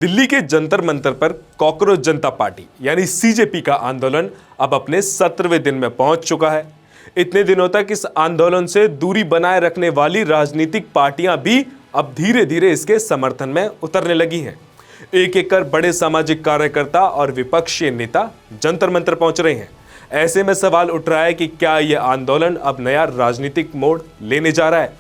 दिल्ली के जंतर मंतर पर कॉकरोच जनता पार्टी यानी सीजेपी का आंदोलन अब अपने 17वें दिन में पहुंच चुका है। इतने दिनों तक इस आंदोलन से दूरी बनाए रखने वाली राजनीतिक पार्टियां भी अब धीरे धीरे इसके समर्थन में उतरने लगी हैं। एक एक कर बड़े सामाजिक कार्यकर्ता और विपक्षी नेता जंतर मंतर पहुंच रहे हैं। ऐसे में सवाल उठ रहा है कि क्या यह आंदोलन अब नया राजनीतिक मोड़ लेने जा रहा है।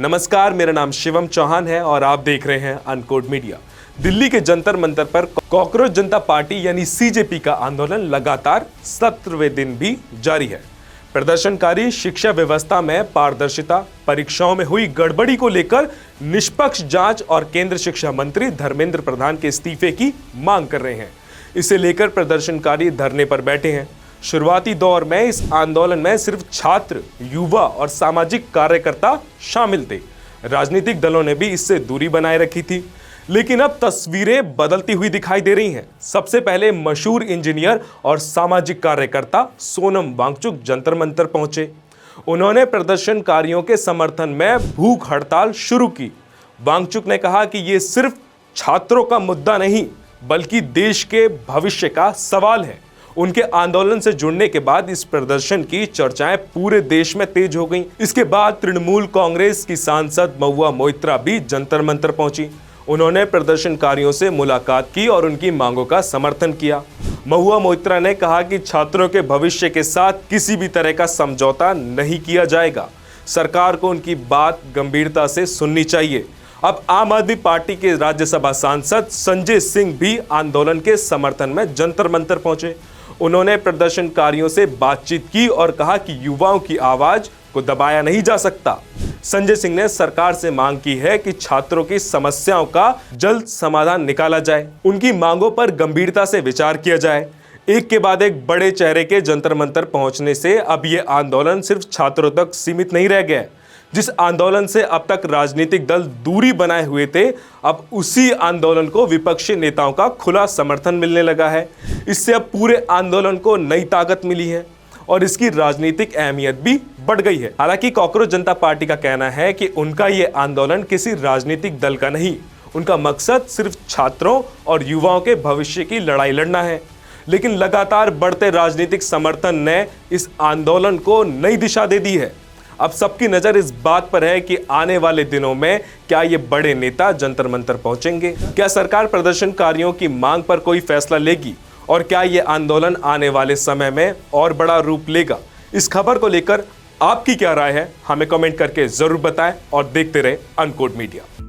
नमस्कार, मेरा नाम शिवम चौहान है और आप देख रहे हैं अनकोड मीडिया। दिल्ली के जंतर मंतर पर कॉकरोच जनता पार्टी यानी सीजेपी का आंदोलन लगातार 17वें दिन भी जारी है। प्रदर्शनकारी शिक्षा व्यवस्था में पारदर्शिता, परीक्षाओं में हुई गड़बड़ी को लेकर निष्पक्ष जांच और केंद्र शिक्षा मंत्री धर्मेंद्र प्रधान के इस्तीफे की मांग कर रहे हैं। इसे लेकर प्रदर्शनकारी धरने पर बैठे हैं। शुरुआती दौर में इस आंदोलन में सिर्फ छात्र, युवा और सामाजिक कार्यकर्ता शामिल थे। राजनीतिक दलों ने भी इससे दूरी बनाए रखी थी, लेकिन अब तस्वीरें बदलती हुई दिखाई दे रही हैं। सबसे पहले मशहूर इंजीनियर और सामाजिक कार्यकर्ता सोनम वांगचुक जंतर मंतर पहुंचे। उन्होंने प्रदर्शनकारियों के समर्थन में भूख हड़ताल शुरू की। वांगचुक ने कहा कि ये सिर्फ छात्रों का मुद्दा नहीं, बल्कि देश के भविष्य का सवाल है। उनके आंदोलन से जुड़ने के बाद इस प्रदर्शन की चर्चाएं पूरे देश में तेज हो गईं। इसके बाद तृणमूल कांग्रेस की सांसद महुआ मोइत्रा भी जंतर मंतर पहुंची। उन्होंने प्रदर्शनकारियों से मुलाकात की और उनकी मांगों का समर्थन किया। महुआ मोइत्रा ने कहा कि छात्रों के भविष्य के साथ किसी भी तरह का समझौता नहीं किया जाएगा। सरकार को उनकी बात गंभीरता से सुननी चाहिए। अब आम आदमी पार्टी के राज्यसभा सांसद संजय सिंह भी आंदोलन के समर्थन में जंतर मंतर पहुंचे। उन्होंने प्रदर्शनकारियों से बातचीत की और कहा कि युवाओं की आवाज को दबाया नहीं जा सकता। संजय सिंह ने सरकार से मांग की है कि छात्रों की समस्याओं का जल्द समाधान निकाला जाए। उनकी मांगों पर गंभीरता से विचार किया जाए। एक के बाद एक बड़े चेहरे के जंतर मंतर पहुंचने से अब ये आंदोलन सिर्फ छात्रों तक सीमित नहीं रह गया। जिस आंदोलन से अब तक राजनीतिक दल दूरी बनाए हुए थे, अब उसी आंदोलन को विपक्षी नेताओं का खुला समर्थन मिलने लगा है। इससे अब पूरे आंदोलन को नई ताकत मिली है और इसकी राजनीतिक अहमियत भी बढ़ गई है। हालांकि कॉकरोच जनता पार्टी का कहना है कि उनका ये आंदोलन किसी राजनीतिक दल का नहीं, उनका मकसद सिर्फ छात्रों और युवाओं के भविष्य की लड़ाई लड़ना है। लेकिन लगातार बढ़ते राजनीतिक समर्थन ने इस आंदोलन को नई दिशा दे दी है। अब सबकी नजर इस बात पर है कि आने वाले दिनों में क्या ये बड़े नेता जंतर मंतर पहुंचेंगे, क्या सरकार प्रदर्शनकारियों की मांग पर कोई फैसला लेगी और क्या ये आंदोलन आने वाले समय में और बड़ा रूप लेगा। इस खबर को लेकर आपकी क्या राय है, हमें कमेंट करके जरूर बताएं और देखते रहे अनकोड मीडिया।